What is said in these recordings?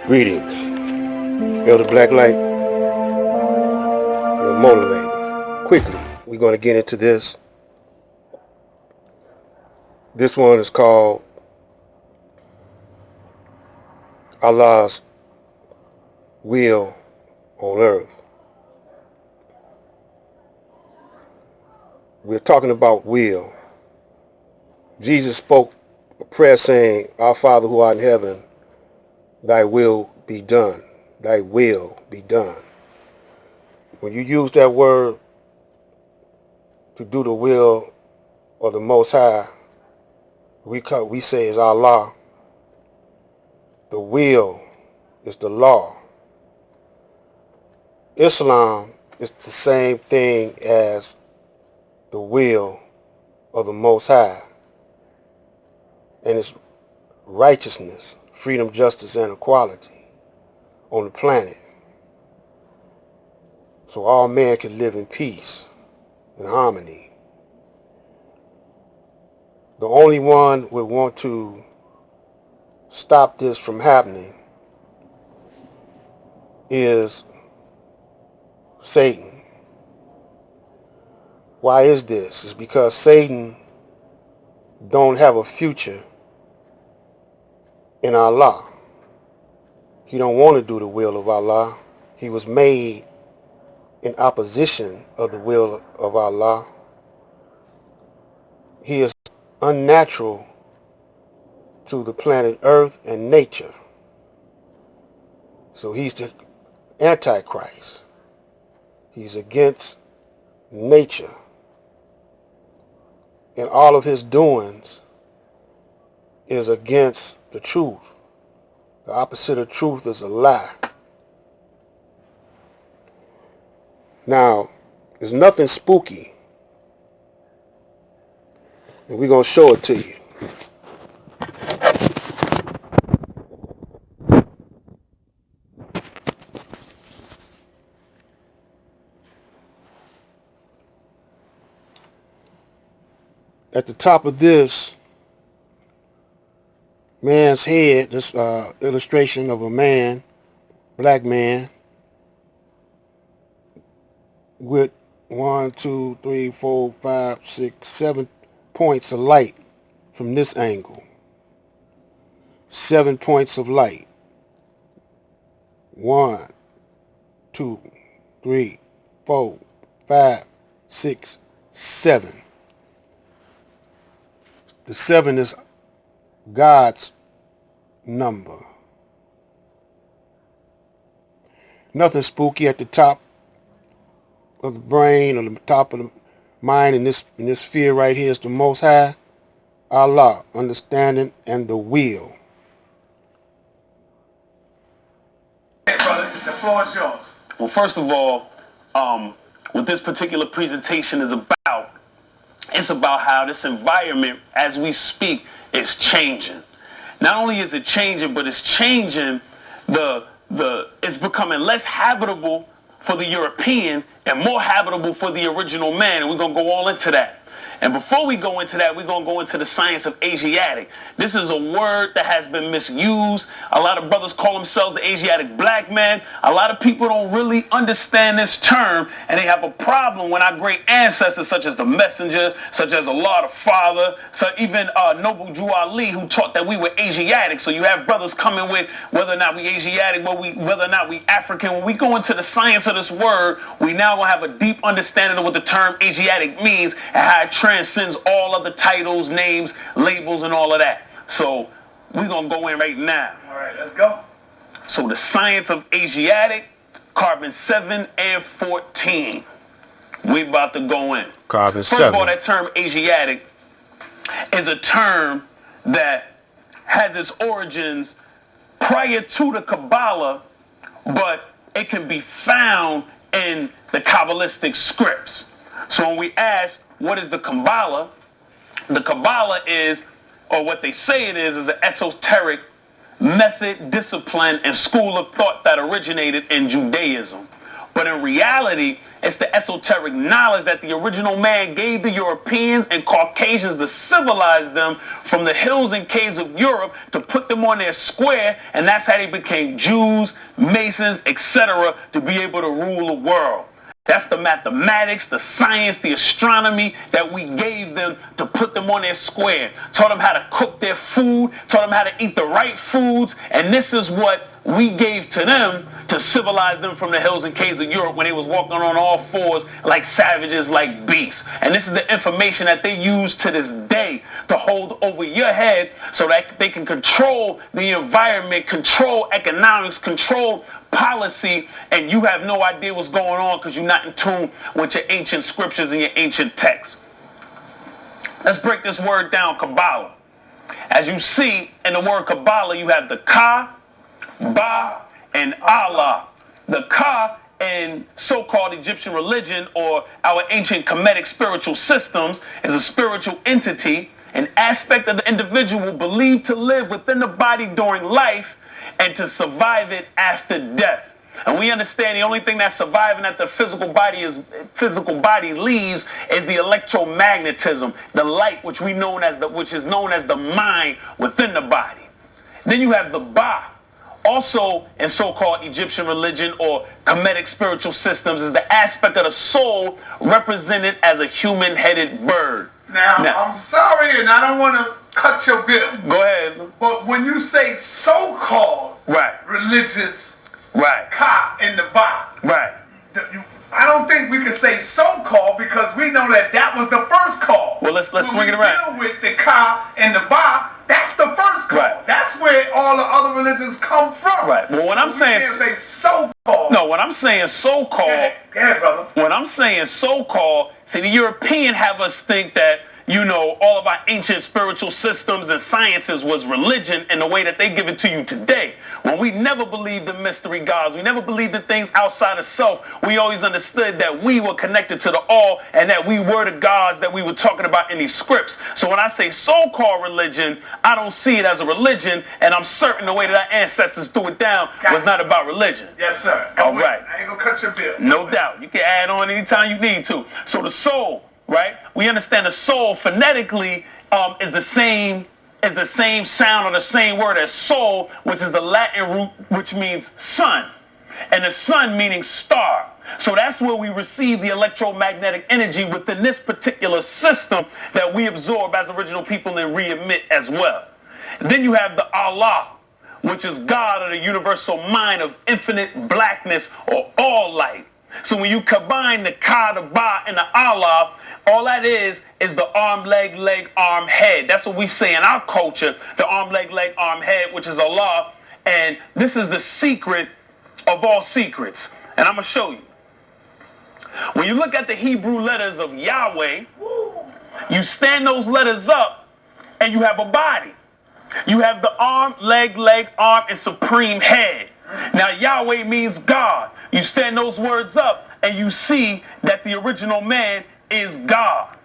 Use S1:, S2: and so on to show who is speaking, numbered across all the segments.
S1: Greetings. Elder Blacklight, your motivator. Quickly, we're going to get into this. This one is called Allah's Will on Earth. We're talking about will. Jesus spoke a prayer saying, Our Father who art in heaven, thy will be done. Thy will be done. When you use that word to do the will of the Most High, we say is Allah. The will is the law. Islam is the same thing as the will of the Most High. And it's righteousness, freedom, justice, and equality on the planet. So all men can live in peace and harmony. The only one would want to stop this from happening is Satan. Why is this? It's because Satan don't have a future in Allah. He don't want to do the will of Allah. He was made in opposition of the will of Allah. He is unnatural to the planet Earth and nature. So he's the Antichrist. He's against nature. And all of his doings is against the truth. The opposite of truth is a lie. Now, there's nothing spooky. And we're going to show it to you. At the top of this man's head, this illustration of a man, black man, with 1, 2, 3, 4, 5, 6, 7 points of light from this angle. 7 points of light. 1, 2, 3, 4, 5, 6, 7. The 7 is God's number. Nothing spooky at the top of the brain or the top of the mind in this sphere right here is the Most High, Allah, understanding, and the will.
S2: Hey, brother, the floor is yours.
S3: Well, first of all, what this particular presentation is about, it's about how this environment, as we speak, is changing. Not only is it changing, but it's changing it's becoming less habitable for the European and more habitable for the original man, and we're going to go all into that. And before we go into that, we're going to go into the science of Asiatic. This is a word that has been misused. A lot of brothers call themselves the Asiatic black man. A lot of people don't really understand this term, and they have a problem when our great ancestors, such as the Messenger, such as Allah the Father, so even Noble Drew Ali, who taught that we were Asiatic. So you have brothers coming with whether or not we Asiatic, whether or not we African. When we go into the science of this word, we now will have a deep understanding of what the term Asiatic means and how it transcends all of the titles, names, labels, and all of that. So we're going to go in right now.
S2: All right, let's go.
S3: So the science of Asiatic, carbon 7 and 14. We about to go in.
S1: Carbon 7.
S3: First of all, that term Asiatic is a term that has its origins prior to the Kabbalah, but it can be found in the Kabbalistic scripts. So when we ask, what is the Kabbalah? The Kabbalah is, or what they say it is an esoteric method, discipline, and school of thought that originated in Judaism. But in reality, it's the esoteric knowledge that the original man gave the Europeans and Caucasians to civilize them from the hills and caves of Europe to put them on their square, and that's how they became Jews, Masons, etc., to be able to rule the world. That's the mathematics, the science, the astronomy that we gave them to put them on their square. Taught them how to cook their food, taught them how to eat the right foods, and this is what we gave to them to civilize them from the hills and caves of Europe when they was walking on all fours like savages, like beasts. And this is the information that they use to this day to hold over your head so that they can control the environment, control economics, control policy, and you have no idea what's going on because you're not in tune with your ancient scriptures and your ancient texts. Let's break this word down, Kabbalah. As you see in the word Kabbalah, you have the Ka, Ba, and Allah. The Ka in so-called Egyptian religion or our ancient Kemetic spiritual systems is a spiritual entity, an aspect of the individual believed to live within the body during life and to survive it after death. And we understand the only thing that's surviving that the physical body leaves is the electromagnetism, the light which is known as the mind within the body. Then you have the Ba. Also in so-called Egyptian religion or Kemetic spiritual systems is the aspect of the soul represented as a human-headed bird.
S2: Now, I'm sorry, and I don't want to cut your bill.
S3: Go ahead.
S2: But when you say so-called religious Ka in the Ba, I don't think we can say so-called because we know that that was the first call.
S3: Well, let's swing it around.
S2: When we deal with the Ka and the Ba, that's the first call. Right. That's where all the other religions come from.
S3: Right. Well, when I'm saying,
S2: you can't say so-called.
S3: No, when I'm saying so-called,
S2: go ahead, brother.
S3: When I'm saying so-called, see, the European have us think that, you know, all of our ancient spiritual systems and sciences was religion in the way that they give it to you today. When we never believed in mystery gods, we never believed in things outside of self, we always understood that we were connected to the all and that we were the gods that we were talking about in these scripts. So when I say so-called religion, I don't see it as a religion, and I'm certain the way that our ancestors threw it down was not about religion.
S2: Yes, sir.
S3: All right.
S2: I ain't gonna cut your bill.
S3: No doubt. You can add on anytime you need to. So the soul, right? We understand the soul phonetically is the same sound or the same word as soul, which is the Latin root which means sun, and the sun meaning star. So that's where we receive the electromagnetic energy within this particular system that we absorb as original people and re-emit as well. And then you have the Allah, which is God or the universal mind of infinite blackness or all light. So when you combine the Ka, the Ba, and the Allah, all that is the arm, leg, arm, head. That's what we say in our culture, the arm, leg, arm, head, which is Allah. And this is the secret of all secrets. And I'm going to show you. When you look at the Hebrew letters of Yahweh, you stand those letters up and you have a body. You have the arm, leg, arm, and supreme head. Now Yahweh means God. You stand those words up and you see that the original man is God.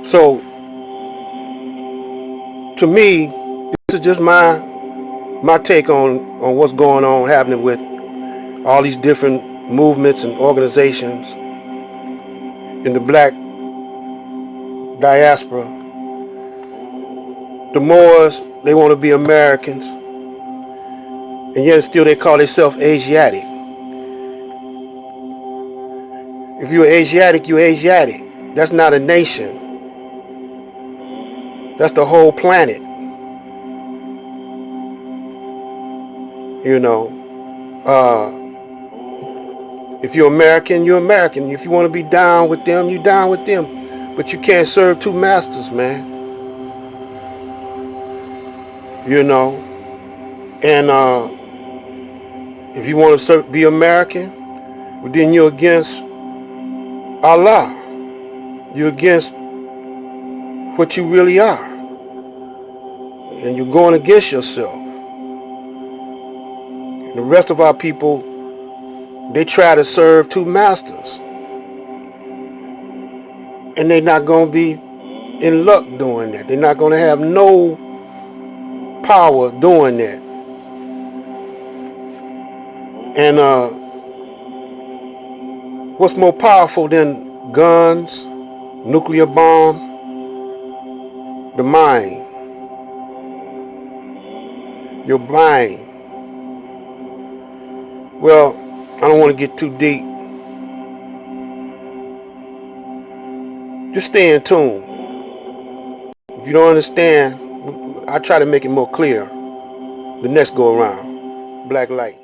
S1: So, to me, this is just my take on what's going on, happening with all these different movements and organizations in the black diaspora. The Moors, they want to be Americans, and yet still they call themselves Asiatic. If you're Asiatic, you're Asiatic. That's not a nation. That's the whole planet. You know, if you're American, you're American. If you want to be down with them, you're down with them. But you can't serve two masters, man. You know, and if you want to be American, well, then you're against Allah. You're against what you really are. And you're going against yourself. And the rest of our people, they try to serve two masters. And they're not going to be in luck doing that. They're not going to have no power doing that. And what's more powerful than guns, nuclear bomb? The mind. Your mind. Well, I don't want to get too deep. Just stay in tune. If you don't understand, I try to make it more clear the next go around. Black light.